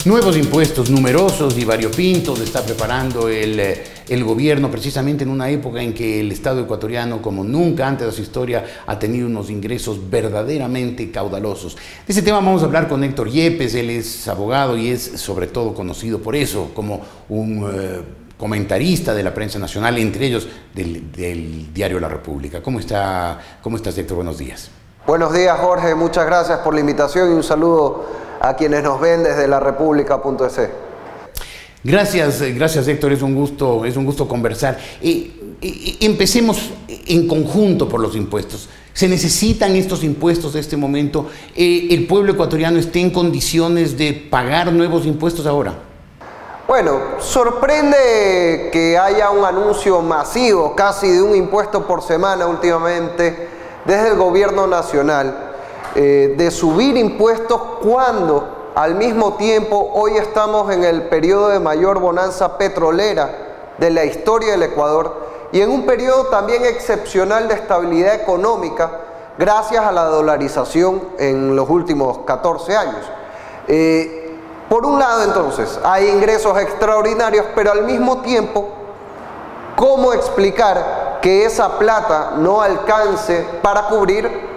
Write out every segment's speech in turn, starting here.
Nuevos impuestos, numerosos y variopintos, está preparando el gobierno precisamente en una época en que el Estado ecuatoriano, como nunca antes de su historia, ha tenido unos ingresos verdaderamente caudalosos. De ese tema vamos a hablar con Héctor Yepes. Él es abogado y es sobre todo conocido por eso, como un comentarista de la prensa nacional, entre ellos del diario La República. ¿Cómo estás, Héctor? Buenos días. Buenos días, Jorge. Muchas gracias por la invitación y un saludo a quienes nos ven desde larepublica.es. Gracias, Héctor, es un gusto conversar. Empecemos en conjunto por los impuestos. ¿Se necesitan estos impuestos de este momento? ¿El pueblo ecuatoriano está en condiciones de pagar nuevos impuestos ahora? Bueno, sorprende que haya un anuncio masivo, casi de un impuesto por semana últimamente, desde el gobierno nacional, de subir impuestos cuando al mismo tiempo hoy estamos en el periodo de mayor bonanza petrolera de la historia del Ecuador y en un periodo también excepcional de estabilidad económica gracias a la dolarización en los últimos 14 años. Por un lado, entonces, hay ingresos extraordinarios, pero al mismo tiempo, ¿cómo explicar que esa plata no alcance para cubrir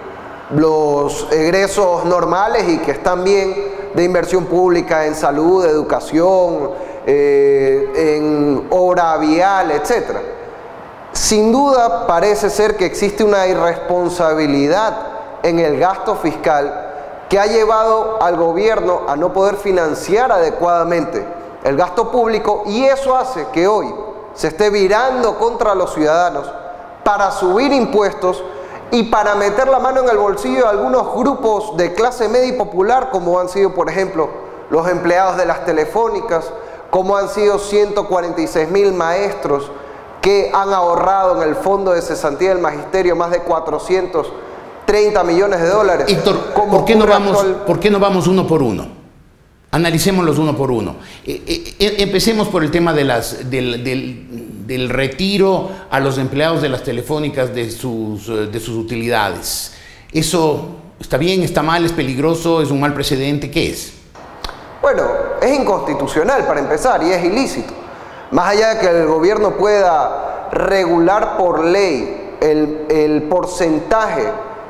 los egresos normales y que están bien de inversión pública en salud, educación, en obra vial, etcétera? Sin duda parece ser que existe una irresponsabilidad en el gasto fiscal que ha llevado al gobierno a no poder financiar adecuadamente el gasto público, y eso hace que hoy se esté virando contra los ciudadanos para subir impuestos y para meter la mano en el bolsillo de algunos grupos de clase media y popular, como han sido, por ejemplo, los empleados de las telefónicas, como han sido 146.000 maestros que han ahorrado en el fondo de cesantía del magisterio más de 430 millones de dólares. Héctor, ¿por qué no vamos uno por uno? Analicémoslos uno por uno. Empecemos por el tema del retiro a los empleados de las telefónicas de sus utilidades. ¿Eso está bien, está mal, es peligroso, es un mal precedente? ¿Qué es? Bueno, es inconstitucional para empezar y es ilícito. Más allá de que el gobierno pueda regular por ley el porcentaje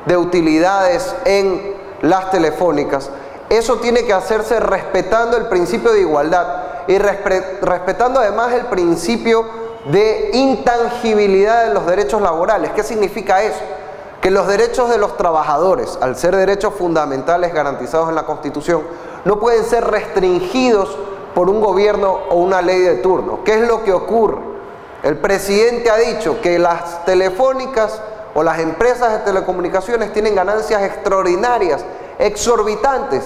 de utilidades en las telefónicas, eso tiene que hacerse respetando el principio de igualdad y respetando además el principio de intangibilidad de los derechos laborales. ¿Qué significa eso? Que los derechos de los trabajadores, al ser derechos fundamentales garantizados en la Constitución, no pueden ser restringidos por un gobierno o una ley de turno. ¿Qué es lo que ocurre? El presidente ha dicho que las telefónicas o las empresas de telecomunicaciones tienen ganancias extraordinarias, exorbitantes,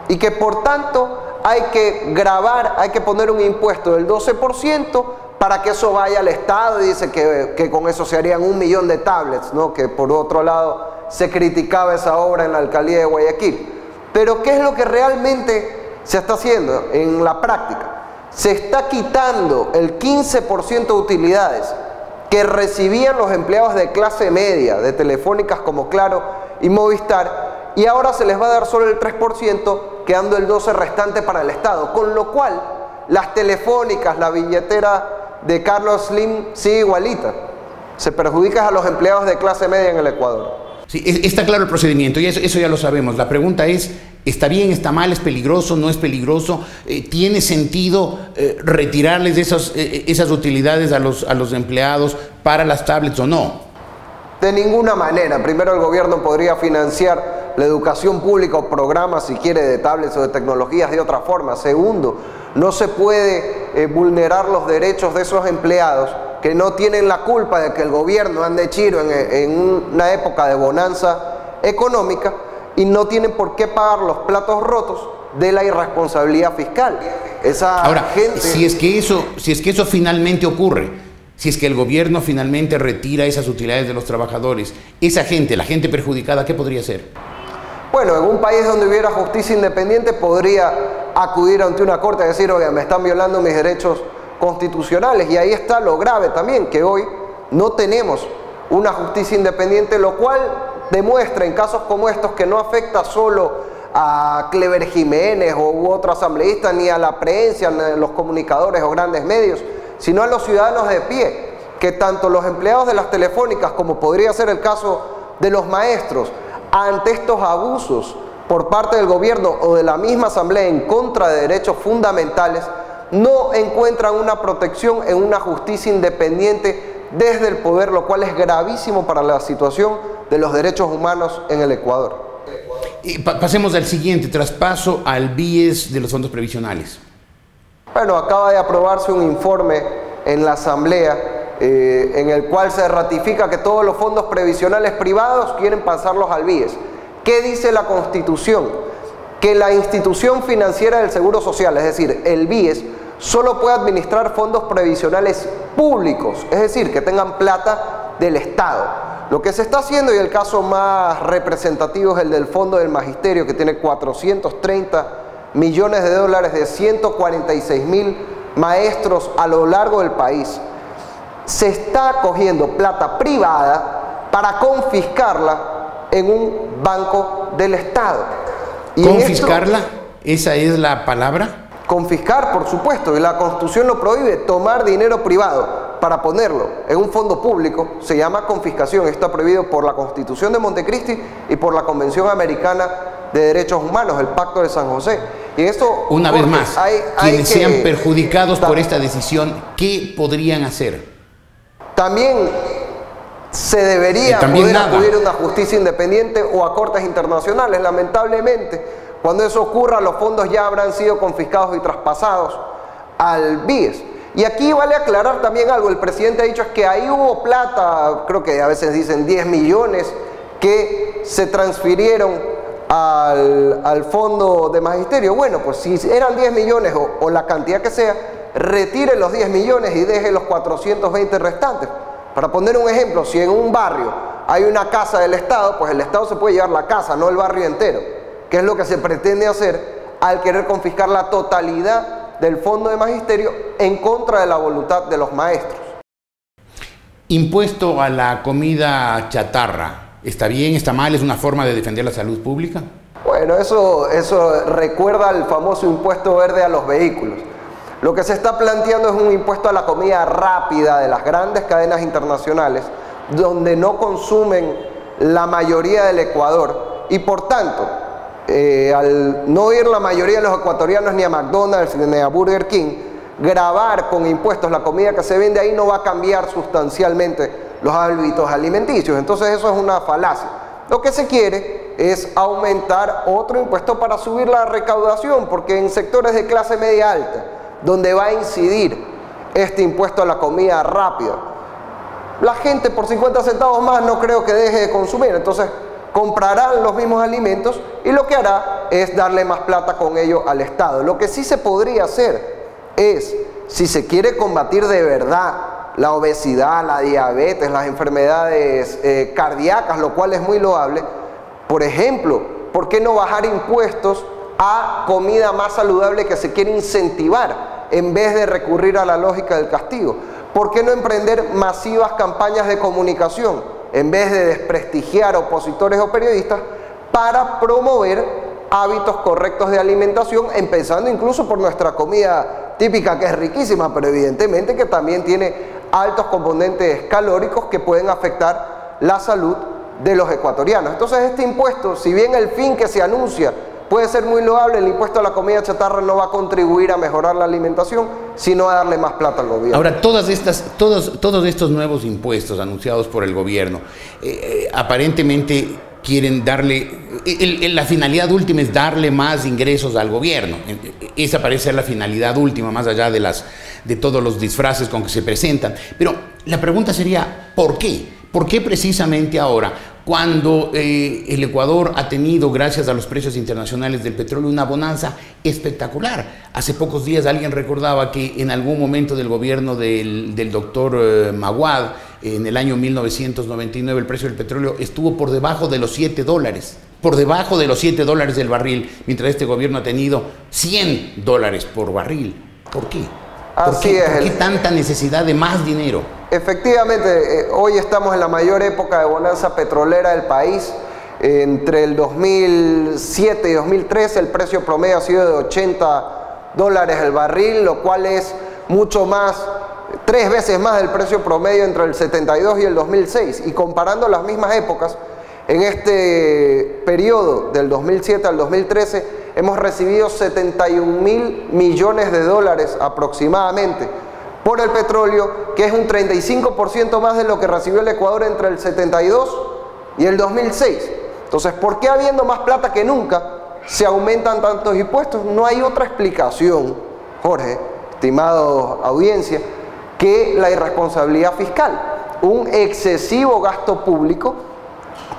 y que por tanto hay que gravar, hay que poner un impuesto del 12% para que eso vaya al Estado, y dice que con eso se harían 1 millón de tablets, ¿no? Que por otro lado se criticaba esa obra en la alcaldía de Guayaquil. Pero ¿qué es lo que realmente se está haciendo en la práctica? Se está quitando el 15% de utilidades que recibían los empleados de clase media de telefónicas como Claro y Movistar, y ahora se les va a dar solo el 3%, quedando el 12% restante para el Estado, con lo cual las telefónicas, la billetera de Carlos Slim sigue igualita. Se perjudica a los empleados de clase media en el Ecuador. Sí, está claro el procedimiento y eso ya lo sabemos. La pregunta es, ¿está bien, está mal, es peligroso, no es peligroso? ¿Tiene sentido retirarles esas utilidades a los empleados para las tablets o no? De ninguna manera. Primero, el gobierno podría financiar la educación pública o programas, si quiere, de tablets o de tecnologías de otra forma. Segundo, no se puede vulnerar los derechos de esos empleados que no tienen la culpa de que el gobierno ande chiro en una época de bonanza económica, y no tienen por qué pagar los platos rotos de la irresponsabilidad fiscal. Ahora, si es que eso finalmente ocurre, si es que el gobierno finalmente retira esas utilidades de los trabajadores, esa gente, la gente perjudicada, ¿qué podría hacer? Bueno, en un país donde hubiera justicia independiente podría acudir ante una corte y decir, oiga, me están violando mis derechos constitucionales, y ahí está lo grave también, que hoy no tenemos una justicia independiente, lo cual demuestra en casos como estos que no afecta solo a Clever Jiménez u otro asambleísta, ni a la prensa, ni a los comunicadores o grandes medios, sino a los ciudadanos de pie, que tanto los empleados de las telefónicas, como podría ser el caso de los maestros, ante estos abusos por parte del gobierno o de la misma asamblea en contra de derechos fundamentales, no encuentran una protección en una justicia independiente desde el poder, lo cual es gravísimo para la situación de los derechos humanos en el Ecuador. Pasemos al siguiente, traspaso al BIES de los fondos previsionales. Bueno, acaba de aprobarse un informe en la asamblea en el cual se ratifica que todos los fondos previsionales privados quieren pasarlos al BIES. ¿Qué dice la Constitución? Que la institución financiera del Seguro Social, es decir, el BIES, solo puede administrar fondos previsionales públicos, es decir, que tengan plata del Estado. Lo que se está haciendo, y el caso más representativo es el del Fondo del Magisterio, que tiene 430 millones de dólares de 146.000 maestros a lo largo del país. Se está cogiendo plata privada para confiscarla en un banco del Estado. Y ¿confiscarla? ¿Esa es la palabra? Confiscar, por supuesto, y la Constitución lo prohíbe, tomar dinero privado para ponerlo en un fondo público, se llama confiscación. Esto está prohibido por la Constitución de Montecristi y por la Convención Americana de Derechos Humanos, el Pacto de San José. Y esto, una vez más, quienes sean perjudicados por esta decisión, ¿qué podrían hacer? También se debería poder acudir a una justicia independiente o a cortes internacionales. Lamentablemente, cuando eso ocurra, los fondos ya habrán sido confiscados y traspasados al BIES. Y aquí vale aclarar también algo. El presidente ha dicho que ahí hubo plata, creo que a veces dicen 10 millones, que se transfirieron al Fondo de Magisterio. Bueno, pues si eran 10 millones o la cantidad que sea, retire los 10 millones y deje los 420 restantes. Para poner un ejemplo, si en un barrio hay una casa del Estado, pues el Estado se puede llevar la casa, no el barrio entero, que es lo que se pretende hacer al querer confiscar la totalidad del Fondo de Magisterio en contra de la voluntad de los maestros. Impuesto a la comida chatarra, ¿está bien, está mal? ¿Es una forma de defender la salud pública? Bueno, eso recuerda al famoso impuesto verde a los vehículos. Lo que se está planteando es un impuesto a la comida rápida de las grandes cadenas internacionales, donde no consumen la mayoría del Ecuador, y por tanto, al no ir la mayoría de los ecuatorianos ni a McDonald's ni a Burger King, gravar con impuestos la comida que se vende ahí no va a cambiar sustancialmente los hábitos alimenticios. Entonces eso es una falacia. Lo que se quiere es aumentar otro impuesto para subir la recaudación, porque en sectores de clase media alta, donde va a incidir este impuesto a la comida rápida, la gente por 50 centavos más no creo que deje de consumir. Entonces comprarán los mismos alimentos y lo que hará es darle más plata con ello al Estado. Lo que sí se podría hacer es, si se quiere combatir de verdad la obesidad, la diabetes, las enfermedades cardíacas, lo cual es muy loable, por ejemplo, ¿por qué no bajar impuestos a comida más saludable que se quiere incentivar en vez de recurrir a la lógica del castigo? ¿Por qué no emprender masivas campañas de comunicación en vez de desprestigiar a opositores o periodistas para promover hábitos correctos de alimentación, empezando incluso por nuestra comida típica, que es riquísima, pero evidentemente que también tiene altos componentes calóricos que pueden afectar la salud de los ecuatorianos? Entonces este impuesto, si bien el fin que se anuncia puede ser muy loable, el impuesto a la comida chatarra no va a contribuir a mejorar la alimentación, sino a darle más plata al gobierno. Ahora, todos estos nuevos impuestos anunciados por el gobierno, aparentemente quieren darle, la finalidad última es darle más ingresos al gobierno. Esa parece ser la finalidad última, más allá de todos los disfraces con que se presentan. Pero la pregunta sería, ¿por qué? ¿Por qué precisamente ahora, cuando el Ecuador ha tenido, gracias a los precios internacionales del petróleo, una bonanza espectacular? Hace pocos días alguien recordaba que en algún momento del gobierno del doctor Maguad, en el año 1999, el precio del petróleo estuvo por debajo de los $7, por debajo de los $7 del barril, mientras este gobierno ha tenido $100 por barril. ¿Por qué? ¿Por qué tanta necesidad de más dinero? Efectivamente, hoy estamos en la mayor época de bonanza petrolera del país. Entre el 2007 y 2013 el precio promedio ha sido de $80 el barril, lo cual es mucho más, 3 veces más del precio promedio entre el 72 y el 2006. Y comparando las mismas épocas, en este periodo del 2007 al 2013 hemos recibido 71.000 millones de dólares aproximadamente por el petróleo, que es un 35% más de lo que recibió el Ecuador entre el 72 y el 2006. Entonces, ¿por qué habiendo más plata que nunca se aumentan tantos impuestos? No hay otra explicación, Jorge, estimado audiencia, que la irresponsabilidad fiscal. Un excesivo gasto público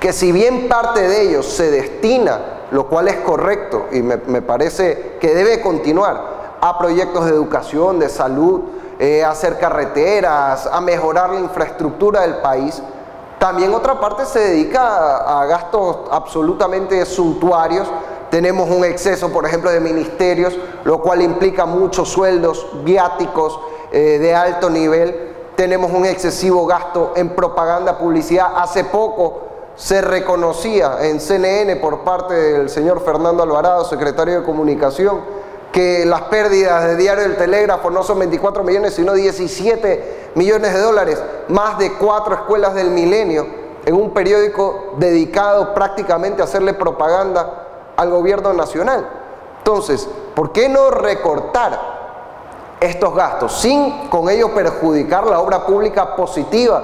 que, si bien parte de ello se destina, lo cual es correcto y me parece que debe continuar, a proyectos de educación, de salud, a hacer carreteras, a mejorar la infraestructura del país, también otra parte se dedica a gastos absolutamente suntuarios. Tenemos un exceso, por ejemplo, de ministerios, lo cual implica muchos sueldos, viáticos de alto nivel. Tenemos un excesivo gasto en propaganda, publicidad. Hace poco se reconocía en CNN por parte del señor Fernando Alvarado, secretario de Comunicación, que las pérdidas de Diario del Telégrafo no son 24 millones, sino 17 millones de dólares, más de 4 escuelas del milenio, en un periódico dedicado prácticamente a hacerle propaganda al gobierno nacional. Entonces, ¿por qué no recortar estos gastos sin con ello perjudicar la obra pública positiva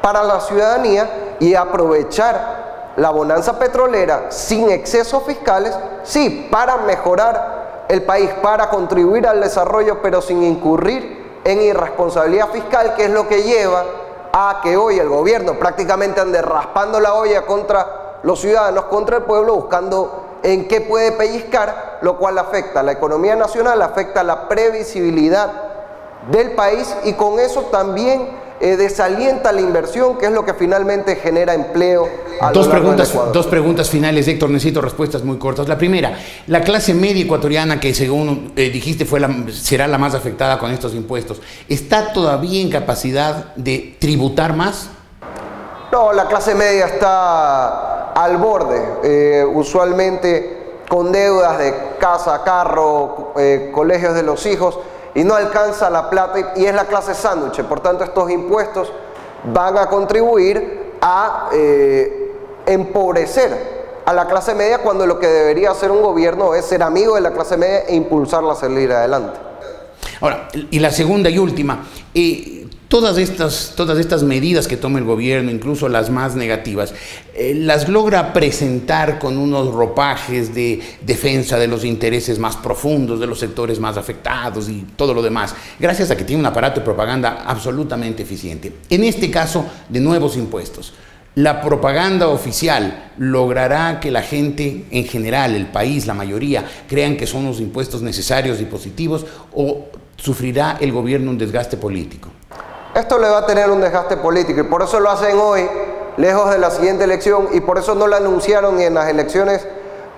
para la ciudadanía y aprovechar la bonanza petrolera sin excesos fiscales, sí, para mejorar el país, para contribuir al desarrollo, pero sin incurrir en irresponsabilidad fiscal, que es lo que lleva a que hoy el gobierno prácticamente ande raspando la olla contra los ciudadanos, contra el pueblo, buscando en qué puede pellizcar, lo cual afecta a la economía nacional, afecta a la previsibilidad del país y con eso también desalienta la inversión, que es lo que finalmente genera empleo a lo largo del Ecuador. Dos preguntas finales, Héctor, necesito respuestas muy cortas. La primera, la clase media ecuatoriana, que según dijiste será la más afectada con estos impuestos, ¿está todavía en capacidad de tributar más? No, la clase media está al borde, usualmente con deudas de casa, carro, colegios de los hijos, y no alcanza la plata y es la clase sándwich. Por tanto, estos impuestos van a contribuir a empobrecer a la clase media, cuando lo que debería hacer un gobierno es ser amigo de la clase media e impulsarla a salir adelante. Ahora, y la segunda y última, todas estas medidas que toma el gobierno, incluso las más negativas, las logra presentar con unos ropajes de defensa de los intereses más profundos, de los sectores más afectados y todo lo demás, gracias a que tiene un aparato de propaganda absolutamente eficiente. En este caso, de nuevos impuestos, ¿la propaganda oficial logrará que la gente en general, el país, la mayoría, crean que son los impuestos necesarios y positivos, o sufrirá el gobierno un desgaste político? Esto le va a tener un desgaste político y por eso lo hacen hoy, lejos de la siguiente elección, y por eso no lo anunciaron ni en las elecciones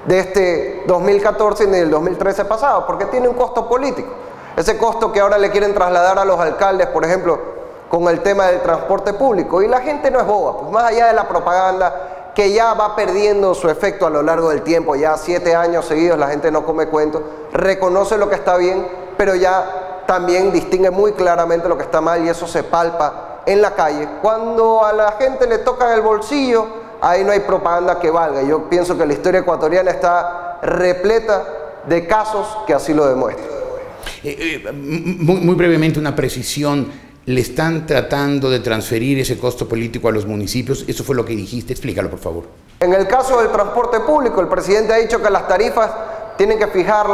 de este 2014 ni del 2013 pasado, porque tiene un costo político. Ese costo que ahora le quieren trasladar a los alcaldes, por ejemplo, con el tema del transporte público. Y la gente no es boba, pues más allá de la propaganda, que ya va perdiendo su efecto a lo largo del tiempo, ya 7 años seguidos la gente no come cuento, reconoce lo que está bien, pero ya también distingue muy claramente lo que está mal, y eso se palpa en la calle. Cuando a la gente le tocan el bolsillo, ahí no hay propaganda que valga. Yo pienso que la historia ecuatoriana está repleta de casos que así lo demuestran. Muy brevemente, una precisión. ¿Le están tratando de transferir ese costo político a los municipios? Eso fue lo que dijiste, explícalo por favor. En el caso del transporte público, el presidente ha dicho que las tarifas tienen que fijar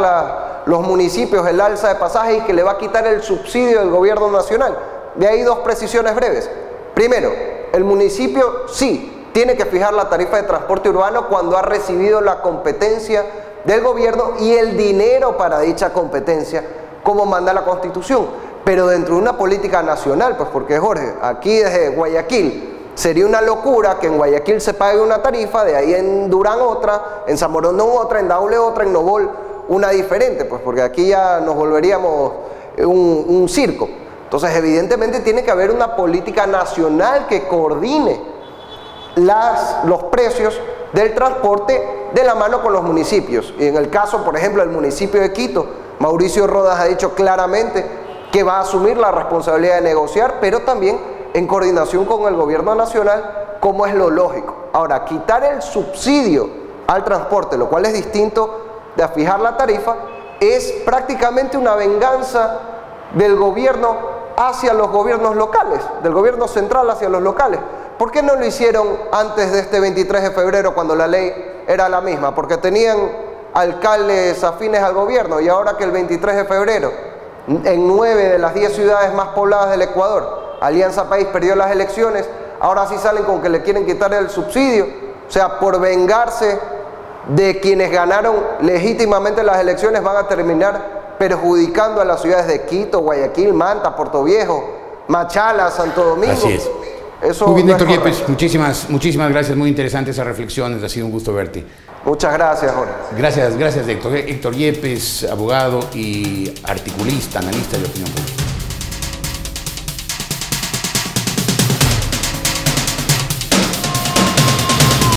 los municipios, el alza de pasajes, y que le va a quitar el subsidio del gobierno nacional. De ahí dos precisiones breves. Primero, el municipio sí tiene que fijar la tarifa de transporte urbano cuando ha recibido la competencia del gobierno y el dinero para dicha competencia, como manda la Constitución, pero dentro de una política nacional, pues porque, Jorge, aquí desde Guayaquil sería una locura que en Guayaquil se pague una tarifa, de ahí en Durán otra, en San Borondón otra, en Daule otra, en Nobol una diferente, pues porque aquí ya nos volveríamos un circo. Entonces, evidentemente tiene que haber una política nacional que coordine los precios del transporte de la mano con los municipios. Y en el caso, por ejemplo, del municipio de Quito, Mauricio Rodas ha dicho claramente que va a asumir la responsabilidad de negociar, pero también en coordinación con el gobierno nacional, como es lo lógico. Ahora, quitar el subsidio al transporte, lo cual es distinto de fijar la tarifa, es prácticamente una venganza del gobierno hacia los gobiernos locales, del gobierno central hacia los locales. ¿Por qué no lo hicieron antes de este 23 de febrero cuando la ley era la misma? Porque tenían alcaldes afines al gobierno, y ahora que el 23 de febrero, en 9 de las 10 ciudades más pobladas del Ecuador, Alianza País perdió las elecciones, ahora sí salen con que le quieren quitar el subsidio, o sea, por vengarse de quienes ganaron legítimamente las elecciones, van a terminar perjudicando a las ciudades de Quito, Guayaquil, Manta, Puerto Viejo, Machala, Santo Domingo. Así es. Eso muy bien, no Héctor es Yepes, muchísimas gracias, muy interesantes esas reflexiones, ha sido un gusto verte. Muchas gracias, Jorge. Gracias Héctor. Héctor Yepes, abogado y articulista, analista de opinión pública.